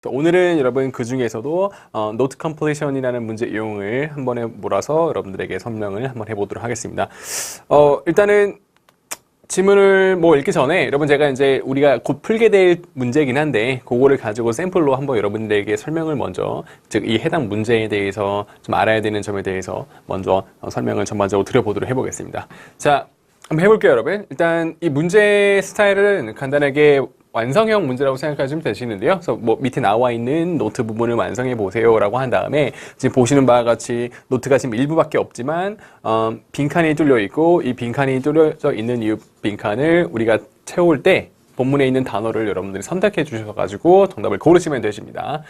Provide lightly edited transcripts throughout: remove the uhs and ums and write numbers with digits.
오늘은 여러분 그 중에서도 노트 컴플리션이라는 문제 이용을 한 번에 몰아서 여러분들에게 설명을 한번 해보도록 하겠습니다. 일단은 지문을 읽기 전에 여러분 제가 이제 우리가 곧 풀게 될 문제이긴 한데 그거를 가지고 샘플로 한번 여러분들에게 설명을 먼저 즉 이 해당 문제에 대해서 좀 알아야 되는 점에 대해서 먼저 설명을 전반적으로 드려보도록 해보겠습니다. 자, 한번 해볼게요, 여러분. 일단 이 문제 스타일은 간단하게 완성형 문제라고 생각하시면 되시는데요. 그래서 밑에 나와 있는 노트 부분을 완성해 보세요라고 한 다음에 지금 보시는 바와 같이 노트가 지금 일부밖에 없지만 빈칸이 뚫려 있고 이 빈칸이 뚫려져 있는 이 빈칸을 우리가 채울 때 본문에 있는 단어를 여러분들이 선택해 주셔가지고 정답을 고르시면 되십니다.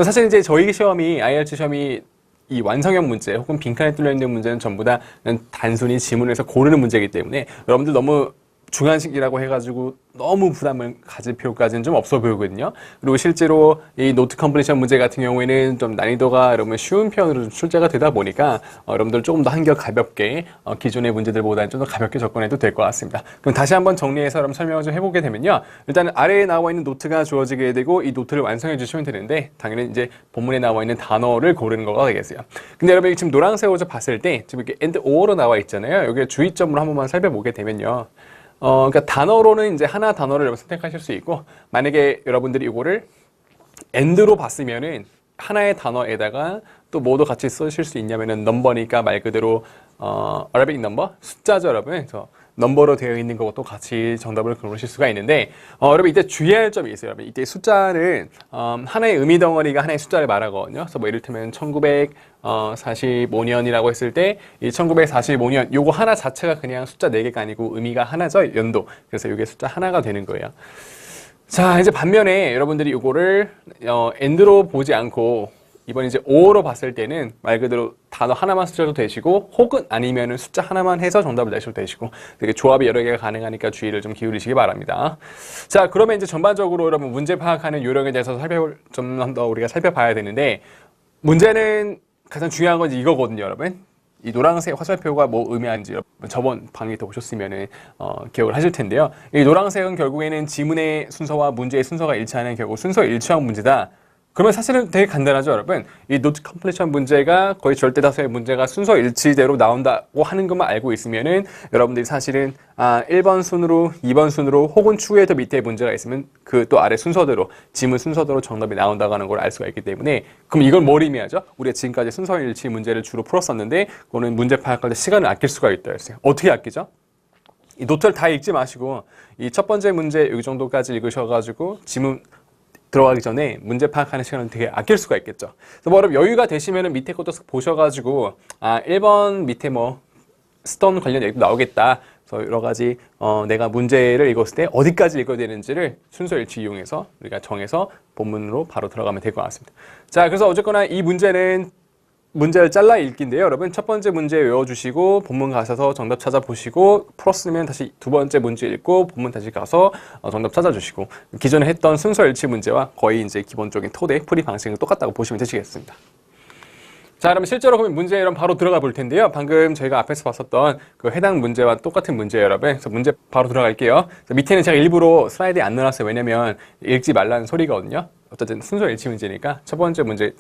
사실 이제 저희 시험이 IELTS 시험이 이 완성형 문제 혹은 빈칸에 뚫려 있는 문제는 전부 다 단순히 지문에서 고르는 문제이기 때문에 여러분들 너무 중간식이라고 해가지고 너무 부담을 가질 필요까지는 좀 없어 보이거든요. 그리고 실제로 이 노트 컴플리션 문제 같은 경우에는 좀 난이도가 여러분 쉬운 편으로 좀 출제가 되다 보니까 여러분들 조금 더 한결 가볍게 기존의 문제들보다는 좀 더 가볍게 접근해도 될 것 같습니다. 그럼 다시 한번 정리해서 여러분 설명을 좀 해보게 되면요. 일단 아래에 나와 있는 노트가 주어지게 되고 이 노트를 완성해 주시면 되는데 당연히 이제 본문에 나와 있는 단어를 고르는 거가 되겠어요. 근데 여러분이 지금 노란색으로 봤을 때 지금 이렇게 and or로 나와 있잖아요. 여기에 주의점으로 한 번만 살펴보게 되면요. 그러니까 단어로는 이제 하나 단어를 선택하실 수 있고, 만약에 여러분들이 이거를 and로 봤으면은 하나의 단어에다가 또 뭐도 같이 쓰실 수 있냐면은 넘버니까 말 그대로 Arabic number 숫자죠, 여러분. 그래서 넘버로 되어 있는 것도 같이 정답을 고르실 수가 있는데 여러분 이때 주의할 점이 있어요. 여러분 이때 숫자는 하나의 의미 덩어리가 하나의 숫자를 말하거든요. 그래서 이를테면 1945년이라고 했을 때 이 1945년 요거 하나 자체가 그냥 숫자 4개가 아니고 의미가 하나죠. 연도. 그래서 이게 숫자 하나가 되는 거예요. 자, 이제 반면에 여러분들이 이거를 and로 보지 않고 이번 이제 or로 봤을 때는 말 그대로 단어 하나만 쓰셔도 되시고 혹은 아니면은 숫자 하나만 해서 정답을 내셔도 되시고 되게 조합이 여러 개가 가능하니까 주의를 좀 기울이시기 바랍니다. 자, 그러면 이제 전반적으로 여러분 문제 파악하는 요령에 대해서 좀 더 우리가 살펴봐야 되는데 문제는 가장 중요한 건 이거거든요, 여러분. 이 노란색 화살표가 뭐 의미하는지 저번 강의 때 보셨으면은 기억을 하실 텐데요. 이 노란색은 결국에는 지문의 순서와 문제의 순서가 일치하는 결국 순서 일치형 문제다. 그러면 사실은 되게 간단하죠, 여러분. 이 노트 컴플리션 문제가 거의 절대 다수의 문제가 순서 일치대로 나온다고 하는 것만 알고 있으면은 여러분들이 사실은 1번 순으로, 2번 순으로 혹은 추후에 더 밑에 문제가 있으면 그 또 아래 순서대로, 지문 순서대로 정답이 나온다고 하는 걸 알 수가 있기 때문에 그럼 이건 뭘 의미하죠? 우리가 지금까지 순서 일치 문제를 주로 풀었었는데 그거는 문제 파악할 때 시간을 아낄 수가 있다 했어요. 어떻게 아끼죠? 이 노트를 다 읽지 마시고 이 첫 번째 문제 여기 정도까지 읽으셔가지고 지문 들어가기 전에 문제 파악하는 시간을 되게 아낄 수가 있겠죠. 그래서 여러분 여유가 되시면은 밑에 것도 보셔가지고 1번 밑에 스톤 관련 얘기도 나오겠다. 그래서 여러 가지 내가 문제를 읽었을 때 어디까지 읽어야 되는지를 순서 일치 이용해서 우리가 정해서 본문으로 바로 들어가면 될 것 같습니다. 자, 그래서 어쨌거나 이 문제를 잘라 읽기인데요. 여러분 첫 번째 문제 외워주시고 본문 가셔서 정답 찾아보시고 풀었으면 다시 두 번째 문제 읽고 본문 다시 가서 정답 찾아주시고 기존에 했던 순서 일치 문제와 거의 이제 기본적인 토대 풀이 방식은 똑같다고 보시면 되시겠습니다. 자, 그러면 실제로 그러면 문제 여러분 바로 들어가 볼 텐데요. 방금 저희가 앞에서 봤었던 그 해당 문제와 똑같은 문제예요, 여러분. 그래서 문제 바로 들어갈게요. 밑에는 제가 일부러 슬라이드에 안 넣어놨어요. 왜냐면 읽지 말라는 소리거든요. 어쨌든 순서 일치 문제니까 첫 번째 문제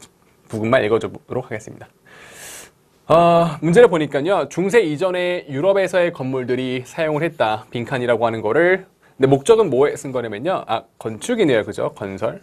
부분만 읽어주도록 하겠습니다. 문제를 보니까요. 중세 이전에 유럽에서의 건물들이 사용을 했다. 빈칸이라고 하는 거를. 근데 목적은 뭐에 쓴 거냐면요. 건축이네요. 그죠? 건설.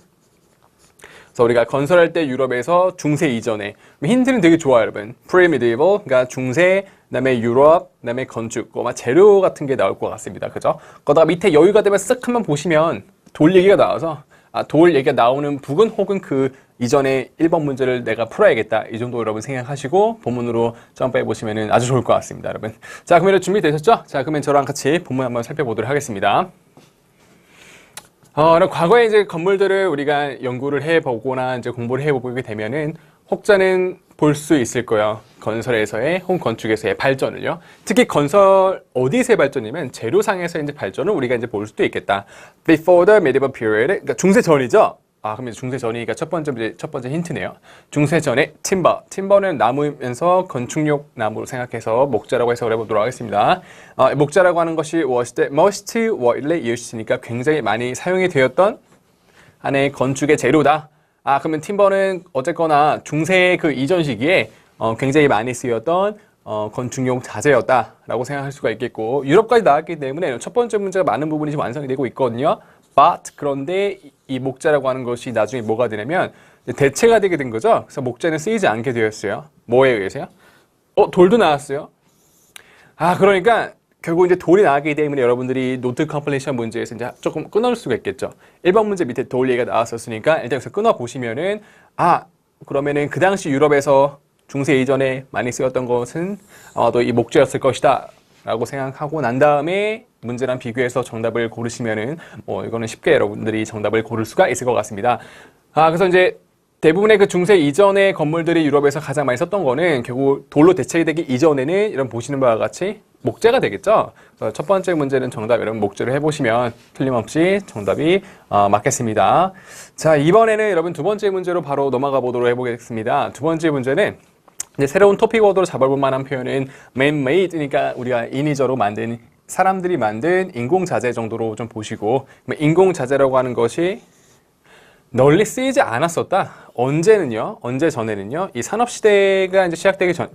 그래서 우리가 건설할 때 유럽에서 중세 이전에. 힌트는 되게 좋아요, 여러분. Pre-medieval, 그러니까 중세, 그다음에 유럽, 그다음에 건축, 재료 같은 게 나올 것 같습니다. 그죠? 거기다가 밑에 여유가 되면 쓱 한번 보시면 돌 얘기가 나와서 돌 얘기가 나오는 부분 혹은 그 이전에 1번 문제를 내가 풀어야겠다. 이 정도 여러분 생각하시고 본문으로 점프해 보시면 아주 좋을 것 같습니다, 여러분. 자, 그러면 준비되셨죠? 자, 그러면 저랑 같이 본문 한번 살펴보도록 하겠습니다. 과거에 이제 건물들을 우리가 연구를 해보거나 이제 공부를 해보게 되면은 혹자는 볼 수 있을 거예요. 건설에서의 혹은 건축에서의 발전을요. 특히 건설 어디서의 발전이면 재료상에서 이제 발전을 우리가 이제 볼 수도 있겠다. Before the medieval period, 그러니까 중세 전이죠. 그럼 이제 중세 전이니까 첫 번째 힌트네요. 중세 전에 timber는 나무면서 건축용 나무로 생각해서 목자라고 해석을 해보도록 하겠습니다. 목자라고 하는 것이 was the most widely used니까 굉장히 많이 사용이 되었던 하나의 건축의 재료다. 그러면 팀버는 어쨌거나 중세 그 이전 시기에 굉장히 많이 쓰였던 건축용 자재였다라고 생각할 수가 있겠고 유럽까지 나왔기 때문에 첫 번째 문제가 많은 부분이 지금 완성이 되고 있거든요. But 그런데 이 목재라고 하는 것이 나중에 뭐가 되냐면 대체가 되게 된 거죠. 그래서 목재는 쓰이지 않게 되었어요. 뭐에 의해서요? 돌도 나왔어요. 그러니까 결국 이제 돌이 나왔기 때문에 여러분들이 노트 컴플리션 문제에서 이제 조금 끊어줄 수가 있겠죠. 1번 문제 밑에 돌 얘기가 나왔었으니까 일단 여기서 끊어보시면은 그러면은 그 당시 유럽에서 중세 이전에 많이 쓰였던 것은 아마도 이 목재였을 것이다 라고 생각하고 난 다음에 문제랑 비교해서 정답을 고르시면은 이거는 쉽게 여러분들이 정답을 고를 수가 있을 것 같습니다. 그래서 이제 대부분의 그 중세 이전의 건물들이 유럽에서 가장 많이 썼던 거는 결국 돌로 대체되기 이전에는 이런 보시는 바와 같이 목재가 되겠죠. 그래서 첫 번째 문제는 정답 여러분 목재로 해보시면 틀림없이 정답이 맞겠습니다. 자, 이번에는 여러분 두 번째 문제로 바로 넘어가 보도록 해보겠습니다. 두 번째 문제는 이제 새로운 토픽 워드로 잡아볼 만한 표현은 man-made, 그러니까 우리가 인위적으로 만든 사람들이 만든 인공자재 정도로 좀 보시고 인공자재라고 하는 것이 널리 쓰이지 않았었다. 언제 전에는요? 이 산업시대가 이제 시작되기 전,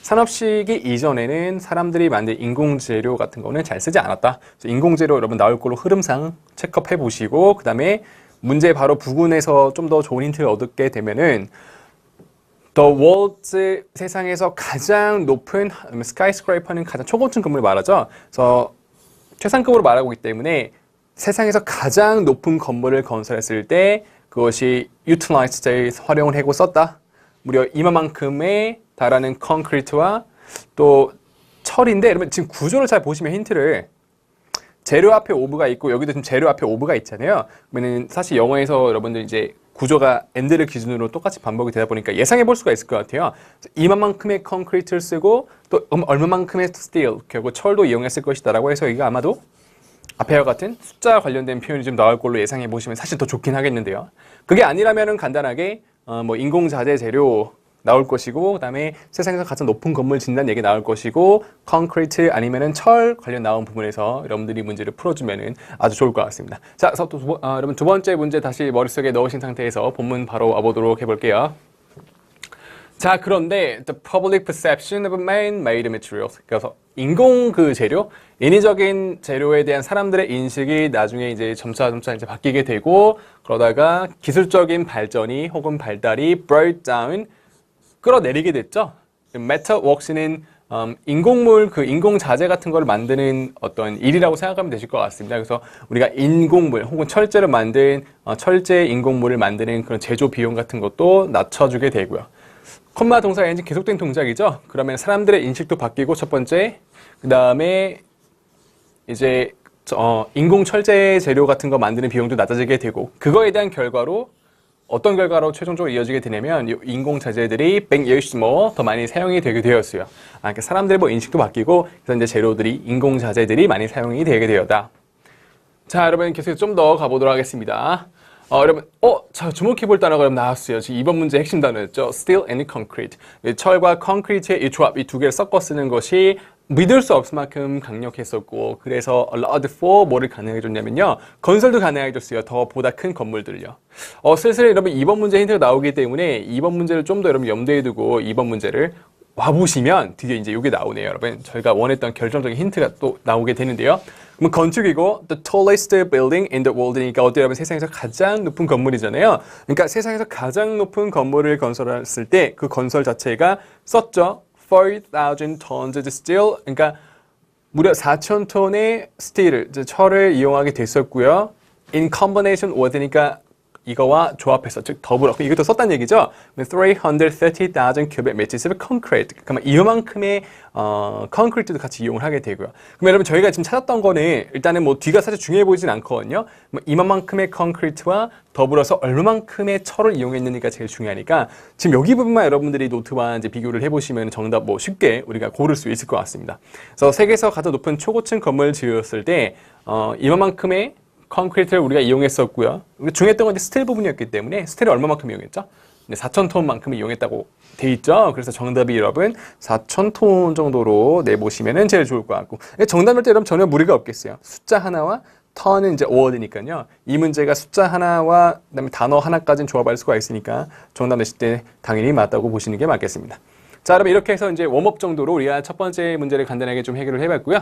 산업시기 이전에는 사람들이 만든 인공재료 같은 거는 잘 쓰지 않았다. 그래서 인공재료 여러분 나올 걸로 흐름상 체크해 보시고, 그 다음에 문제 바로 부근에서 좀 더 좋은 힌트를 얻게 되면은, The world's 세상에서 가장 높은 스카이스크레이퍼는 가장 초고층 건물을 말하죠. 그래서 최상급으로 말하고 있기 때문에 세상에서 가장 높은 건물을 건설했을 때 그것이 utilized, 활용을 하고 썼다. 무려 이만큼에 달하는 콘크리트와 또 철인데, 여러분 지금 구조를 잘 보시면 힌트를 재료 앞에 오브가 있고 여기도 지금 재료 앞에 오브가 있잖아요. 그러면 사실 영어에서 여러분들 이제 구조가 and를 기준으로 똑같이 반복이 되다 보니까 예상해 볼 수가 있을 것 같아요. 이만큼의 콘크리트를 쓰고 또 얼마만큼의 스틸, 결국 철도 이용했을 것이다라고 해서 이게 아마도 앞에와 같은 숫자 관련된 표현이 좀 나올 걸로 예상해 보시면 사실 더 좋긴 하겠는데요. 그게 아니라면은 간단하게 인공자재 재료 나올 것이고, 그다음에 세상에서 가장 높은 건물 짓는다는 얘기 나올 것이고, 콘크리트 아니면은 철 관련 나온 부분에서 여러분들이 문제를 풀어주면은 아주 좋을 것 같습니다. 자, 그래서 또 여러분 두 번째 문제 다시 머릿속에 넣으신 상태에서 본문 바로 와보도록 해볼게요. 자, 그런데 the public perception of man-made materials, 그래서 인공 그 재료, 인위적인 재료에 대한 사람들의 인식이 나중에 이제 점차 이제 바뀌게 되고, 그러다가 기술적인 발전이 혹은 발달이 brought down, 끌어내리게 됐죠. metal works는 인공물, 그 인공자재 같은 걸 만드는 어떤 일이라고 생각하면 되실 것 같습니다. 그래서 우리가 인공물 혹은 철제를 만든 철제 인공물을 만드는 그런 제조 비용 같은 것도 낮춰주게 되고요. 콤마 동사가 이제 계속된 동작이죠. 그러면 사람들의 인식도 바뀌고 첫 번째, 그 다음에 이제 인공 철제 재료 같은 거 만드는 비용도 낮아지게 되고, 그거에 대한 결과로 어떤 결과로 최종적으로 이어지게 되냐면 인공 자재들이 100years more 더 많이 사용이 되게 되었어요. 그러니까 사람들의 인식도 바뀌고, 그래서 이제 재료들이 인공 자재들이 많이 사용이 되게 되었다. 자, 여러분 계속 좀 더 가보도록 하겠습니다. 여러분, 자, 주목해볼 단어가 여러분 나왔어요. 지금 이번 문제 핵심 단어였죠. Steel and concrete. 철과 콘크리트의 이 조합, 이 두 개를 섞어 쓰는 것이 믿을 수 없을 만큼 강력했었고, 그래서 allowed for 뭐를 가능해줬냐면요, 건설도 가능해줬어요. 더 보다 큰 건물들요. 슬슬 여러분 2번 문제 힌트가 나오기 때문에 2번 문제를 좀 더 여러분 염두에 두고 2번 문제를 와보시면 드디어 이제 이게 나오네요. 여러분 저희가 원했던 결정적인 힌트가 또 나오게 되는데요. 그럼 건축이고 the tallest building in the world니까 어때요? 여러분 세상에서 가장 높은 건물이잖아요. 그러니까 세상에서 가장 높은 건물을 건설했을 때 그 건설 자체가 썼죠. 4,000 tons of steel, 그러니까 무려 4,000톤의 스틸을, 철을 이용하게 됐었고요. In combination with니까 이거와 조합해서, 즉 더불어, 이것도 썼다는 얘기죠. 330,000 cubic meters of concrete, 그러면 이만큼의 콘크리트도 같이 이용을 하게 되고요. 그럼 여러분 저희가 지금 찾았던 거는 일단은 뒤가 사실 중요해 보이진 않거든요. 이만큼의 콘크리트와 더불어서 얼마만큼의 철을 이용했느냐가 제일 중요하니까 지금 여기 부분만 여러분들이 노트와 이제 비교를 해보시면 정답 쉽게 우리가 고를 수 있을 것 같습니다. 그래서 세계에서 가장 높은 초고층 건물을 지었을 때 이만큼의 콘크리트를 우리가 이용했었고요. 중요했던 건 스틸 부분이었기 때문에 스틸을 얼마만큼 이용했죠? 4,000톤만큼 이용했다고 돼 있죠. 그래서 정답이 여러분 4,000톤 정도로 내보시면 제일 좋을 것 같고, 정답일 때 여러분 전혀 무리가 없겠어요. 숫자 하나와 턴은 이제 word니까요. 이 문제가 숫자 하나와 그다음에 단어 하나까지는 조합할 수가 있으니까 정답 내실 때 당연히 맞다고 보시는 게 맞겠습니다. 자, 그럼 이렇게 해서 이제 웜업 정도로 우리가 첫 번째 문제를 간단하게 좀 해결을 해봤고요.